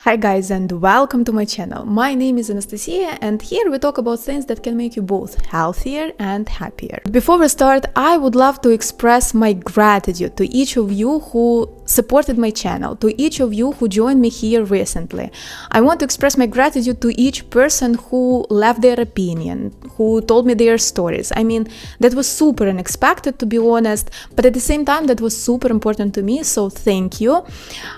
Hi guys and welcome to my channel. My name is Anastasia and here we talk about things that can make you both healthier and happier. Before we start, I would love to express my gratitude to each of you who supported my channel, to each of you who joined me here recently. I want to express my gratitude to each person who left their opinion, who told me their stories. I mean, that was super unexpected, to be honest, but at the same time that was super important to me, so thank you.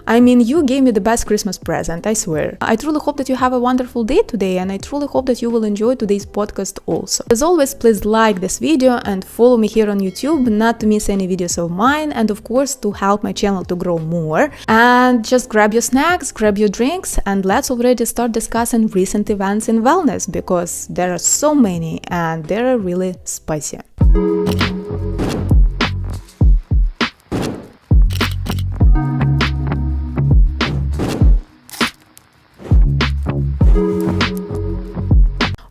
I mean, you gave me the best Christmas present, I swear. I truly hope that you have a wonderful day today, and I truly hope that you will enjoy today's podcast also. As always, please like this video and follow me here on YouTube not to miss any videos of mine, and of course to help my channel to grow more. And just grab your snacks, grab your drinks, and let's already start discussing recent events in wellness, because there are so many and they're really spicy.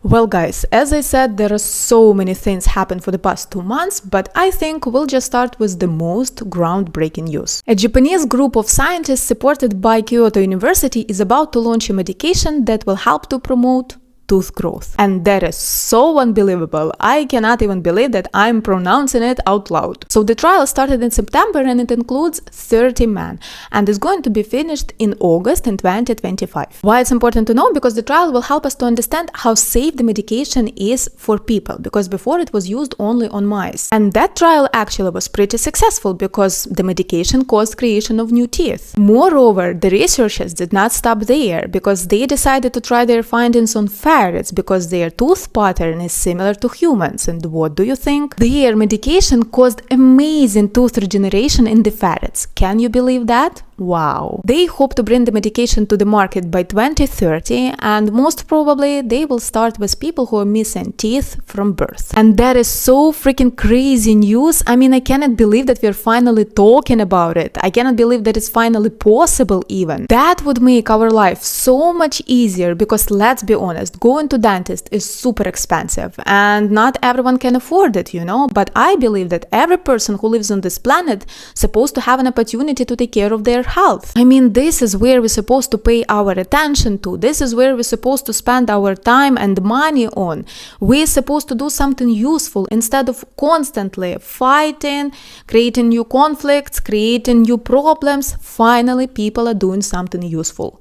Well guys, as I said, there are so many things happened for the past 2 months, but I think we'll just start with the most groundbreaking news. A Japanese group of scientists supported by Kyoto University is about to launch a medication that will help to promote tooth growth. And that is so unbelievable. I cannot even believe that I'm pronouncing it out loud. So the trial started in September and it includes 30 men and is going to be finished in August in 2025. Why it's important to know? Because the trial will help us to understand how safe the medication is for people, because before it was used only on mice. And that trial actually was pretty successful because the medication caused creation of new teeth. Moreover, the researchers did not stop there because they decided to try their findings on ferrets, because their tooth pattern is similar to humans. And what do you think? Their medication caused amazing tooth regeneration in the ferrets. Can you believe that? Wow. They hope to bring the medication to the market by 2030, and most probably they will start with people who are missing teeth from birth. And that is so freaking crazy news. I mean, I cannot believe that we're finally talking about it. I cannot believe that it's finally possible even. That would make our life so much easier, because let's be honest, going to dentist is super expensive and not everyone can afford it, but I believe that every person who lives on this planet is supposed to have an opportunity to take care of their health. I mean, this is where we're supposed to pay our attention to. This is where we're supposed to spend our time and money on. We're supposed to do something useful instead of constantly fighting, creating new conflicts, creating new problems. Finally, people are doing something useful.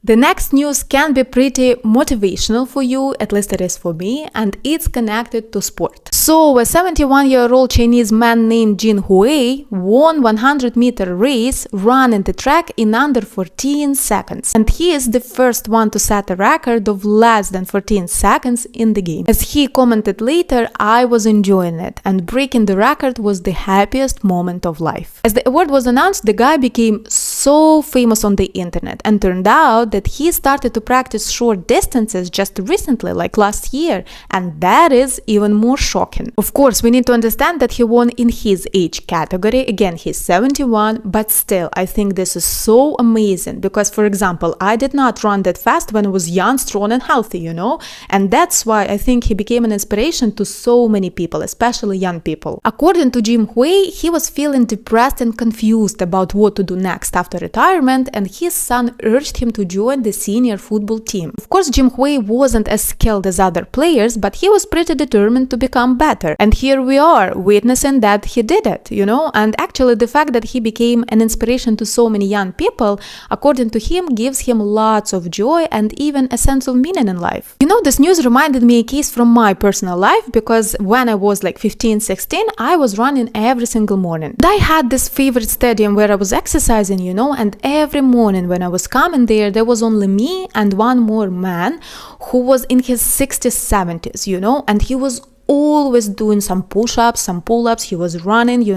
The next news can be pretty motivational for you, at least it is for me, and it's connected to sport. So, a 71-year-old Chinese man named Jin Hui won 100-meter race run in the track in under 14 seconds. And he is the first one to set a record of less than 14 seconds in the game. As he commented later, I was enjoying it, and breaking the record was the happiest moment of life. As the award was announced, the guy became so famous on the internet, and turned out that he started to practice short distances just recently, like last year, and that is even more shocking. Of course, we need to understand that he won in his age category. Again, he's 71, but still, I think this is so amazing because, for example, I did not run that fast when I was young, strong and healthy, and that's why I think he became an inspiration to so many people, especially young people. According to Jim Hui, he was feeling depressed and confused about what to do next after retirement, and his son urged him to join the senior football team. Of course, Jim Hui wasn't as skilled as other players, but he was pretty determined to become better. And here we are, witnessing that he did it, and actually the fact that he became an inspiration to so many young people, according to him, gives him lots of joy and even a sense of meaning in life. This news reminded me a case from my personal life, because when I was like 15, 16, I was running every single morning. I had this favorite stadium where I was exercising, and every morning when I was coming there was only me and one more man who was in his 60s, 70s, and he was always doing some push-ups, some pull-ups, he was running,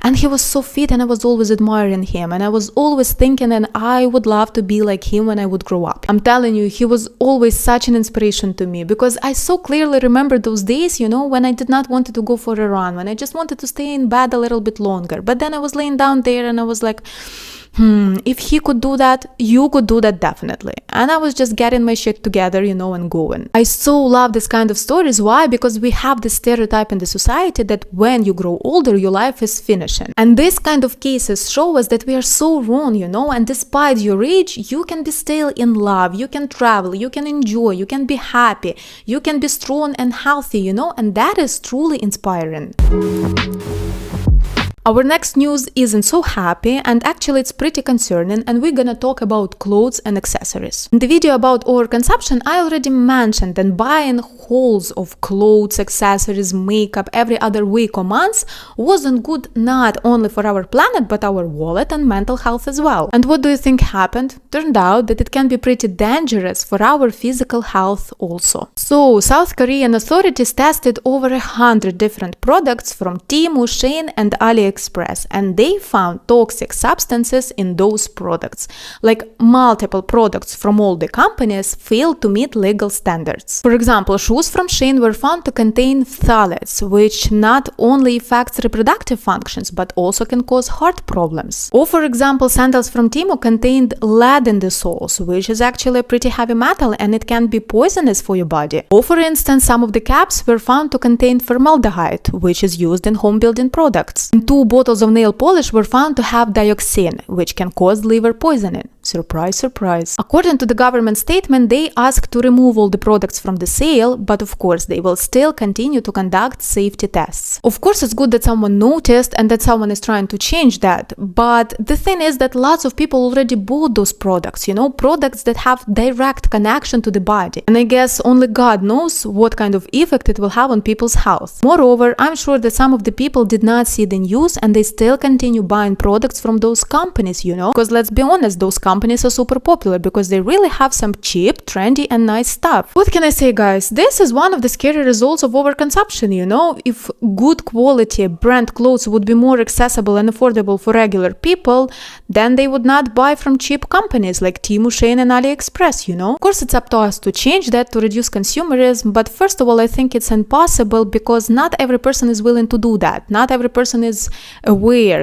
and he was so fit, and I was always admiring him, and I was always thinking, and I would love to be like him when I would grow up. I'm telling you, he was always such an inspiration to me, because I so clearly remember those days, when I did not want to go for a run, when I just wanted to stay in bed a little bit longer, but then I was laying down there and I was like, if he could do that, you could do that definitely. And I was just getting my shit together, and going. I so love this kind of stories. Why? Because we have this stereotype in the society that when you grow older, your life is finishing. And this kind of cases show us that we are so wrong, and despite your age, you can be still in love, you can travel, you can enjoy, you can be happy, you can be strong and healthy, and that is truly inspiring. Our next news isn't so happy, and actually it's pretty concerning, and we're gonna talk about clothes and accessories. In the video about overconsumption, I already mentioned that buying hauls of clothes, accessories, makeup every other week or month wasn't good not only for our planet, but our wallet and mental health as well. And what do you think happened? Turned out that it can be pretty dangerous for our physical health also. So, South Korean authorities tested over 100 different products from Temu, Shein and AliExpress, and they found toxic substances in those products. Like multiple products from all the companies failed to meet legal standards. For example, shoes from Shein were found to contain phthalates, which not only affects reproductive functions but also can cause heart problems. Or for example, sandals from Temu contained lead in the soles, which is actually a pretty heavy metal and it can be poisonous for your body. Or for instance, some of the caps were found to contain formaldehyde, which is used in home building products. And 2 bottles of nail polish were found to have dioxin, which can cause liver poisoning. Surprise, surprise. According to the government statement, they asked to remove all the products from the sale, but of course they will still continue to conduct safety tests. Of course it's good that someone noticed and that someone is trying to change that, but the thing is that lots of people already bought those products, products that have direct connection to the body. And I guess only God knows what kind of effect it will have on people's health. Moreover, I'm sure that some of the people did not see the news and they still continue buying products from those companies, because let's be honest, those companies are super popular because they really have some cheap, trendy and nice stuff. What can I say, guys? This is one of the scary results of overconsumption, If good quality brand clothes would be more accessible and affordable for regular people, then they would not buy from cheap companies like Temu, Shein and AliExpress, Of course, it's up to us to change that, to reduce consumerism, but first of all, I think it's impossible because not every person is willing to do that. Not every person is aware,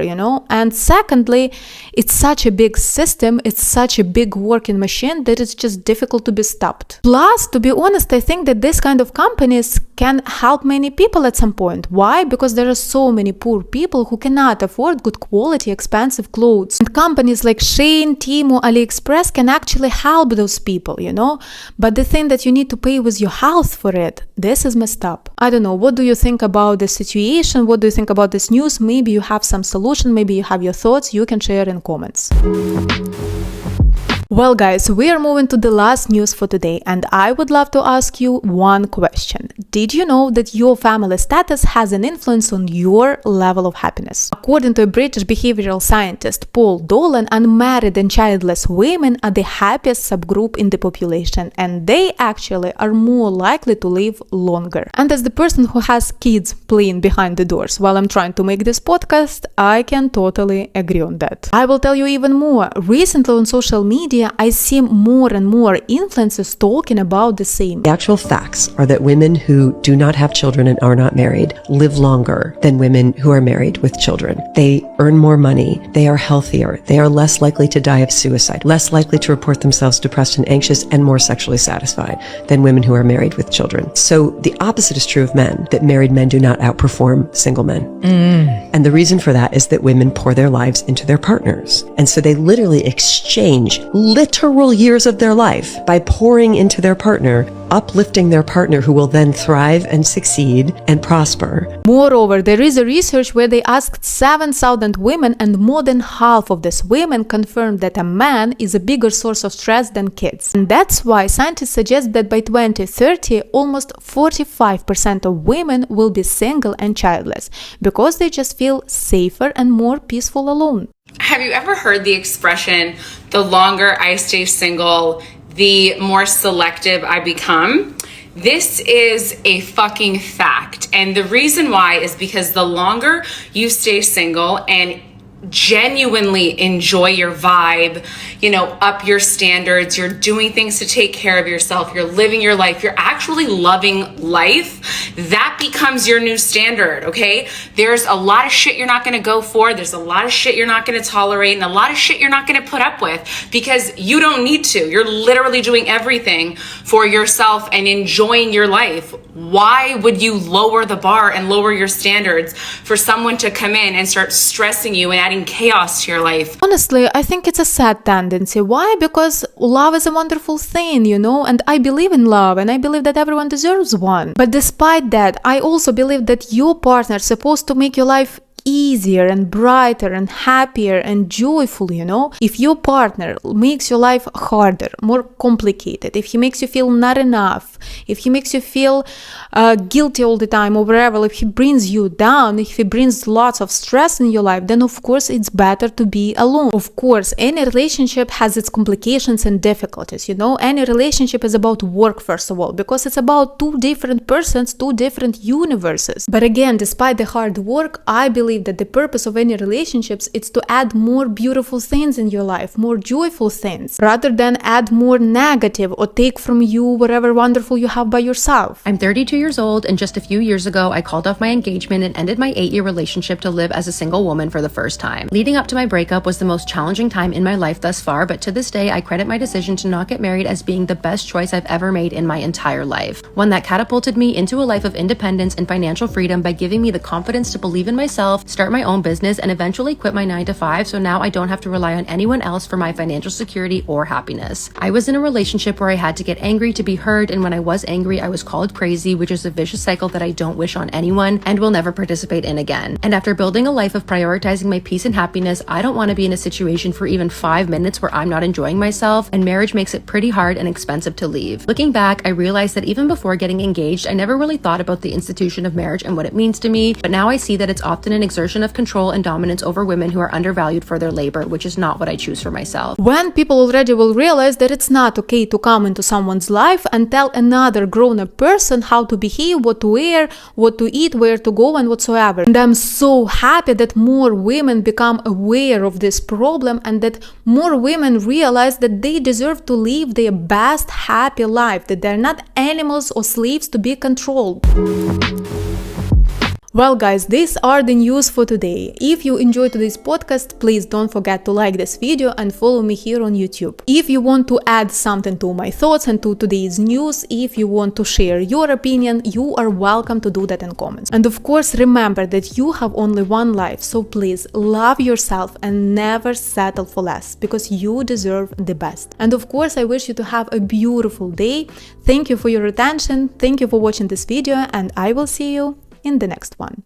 And secondly, it's such a big system, it's such a big working machine that it's just difficult to be stopped. Plus, to be honest, I think that this kind of companies can help many people at some point. Why? Because there are so many poor people who cannot afford good quality, expensive clothes. And companies like Shein, Temu, AliExpress can actually help those people, But the thing that you need to pay with your health for it, this is messed up. I don't know, what do you think about the situation? What do you think about this news? Maybe you have some solution, maybe you have your thoughts, you can share in comments. Well guys, we are moving to the last news for today, and I would love to ask you one question. Did you know that your family status has an influence on your level of happiness? According to a British behavioral scientist, Paul Dolan, unmarried and childless women are the happiest subgroup in the population, and they actually are more likely to live longer. And as the person who has kids playing behind the doors while I'm trying to make this podcast, I can totally agree on that. I will tell you even more. Recently on social media, I see more and more influencers talking about the same. The actual facts are that women who do not have children and are not married live longer than women who are married with children. They earn more money, they are healthier, they are less likely to die of suicide, less likely to report themselves depressed and anxious, and more sexually satisfied than women who are married with children. So the opposite is true of men, that married men do not outperform single men. And the reason for that is that women pour their lives into their partners. And so they literally exchange literal years of their life by pouring into their partner, uplifting their partner who will then thrive and succeed and prosper. Moreover, there is a research where they asked 7,000 women, and more than half of these women confirmed that a man is a bigger source of stress than kids. And that's why scientists suggest that by 2030, almost 45% of women will be single and childless, because they just feel safer and more peaceful alone. Have you ever heard the expression, the longer I stay single, the more selective I become? This is a fucking fact. And the reason why is because the longer you stay single and genuinely enjoy your vibe, up your standards, you're doing things to take care of yourself, you're living your life, you're actually loving life, that becomes your new standard, okay? There's a lot of shit you're not gonna go for, there's a lot of shit you're not gonna tolerate, and a lot of shit you're not gonna put up with because you don't need to. You're literally doing everything for yourself and enjoying your life. Why would you lower the bar and lower your standards for someone to come in and start stressing you and adding chaos to your life? Honestly, I think it's a sad tendency. Why? Because love is a wonderful thing, and I believe in love and I believe that everyone deserves one. But despite that, I also believe that your partner is supposed to make your life easier and brighter and happier and joyful, If your partner makes your life harder, more complicated, if he makes you feel not enough, if he makes you feel guilty all the time or whatever, if he brings you down, if he brings lots of stress in your life, then of course it's better to be alone. Of course, any relationship has its complications and difficulties, Any relationship is about work, first of all, because it's about two different persons, two different universes. But again, despite the hard work, I believe that the purpose of any relationships is to add more beautiful things in your life, more joyful things, rather than add more negative or take from you whatever wonderful you have by yourself. I'm 32 years old, and just a few years ago, I called off my engagement and ended my 8-year relationship to live as a single woman for the first time. Leading up to my breakup was the most challenging time in my life thus far, but to this day, I credit my decision to not get married as being the best choice I've ever made in my entire life. One that catapulted me into a life of independence and financial freedom by giving me the confidence to believe in myself, start my own business, and eventually quit my 9-to-5, so now I don't have to rely on anyone else for my financial security or happiness. I was in a relationship where I had to get angry to be heard, and when I was angry, I was called crazy, which is a vicious cycle that I don't wish on anyone and will never participate in again. And after building a life of prioritizing my peace and happiness, I don't want to be in a situation for even 5 minutes where I'm not enjoying myself, and marriage makes it pretty hard and expensive to leave. Looking back, I realized that even before getting engaged, I never really thought about the institution of marriage and what it means to me, but now I see that it's often an exertion of control and dominance over women who are undervalued for their labor, which is not what I choose for myself. When people already will realize that it's not okay to come into someone's life and tell another grown-up person how to behave, what to wear, what to eat, where to go, and whatsoever. And I'm so happy that more women become aware of this problem and that more women realize that they deserve to live their best happy life, that they're not animals or slaves to be controlled. Well guys, these are the news for today. If you enjoyed today's podcast, please don't forget to like this video and follow me here on YouTube. If you want to add something to my thoughts and to today's news, if you want to share your opinion, you are welcome to do that in comments. And of course, remember that you have only one life, so please love yourself and never settle for less, because you deserve the best. And of course, I wish you to have a beautiful day. Thank you for your attention, thank you for watching this video, and I will see you in the next one.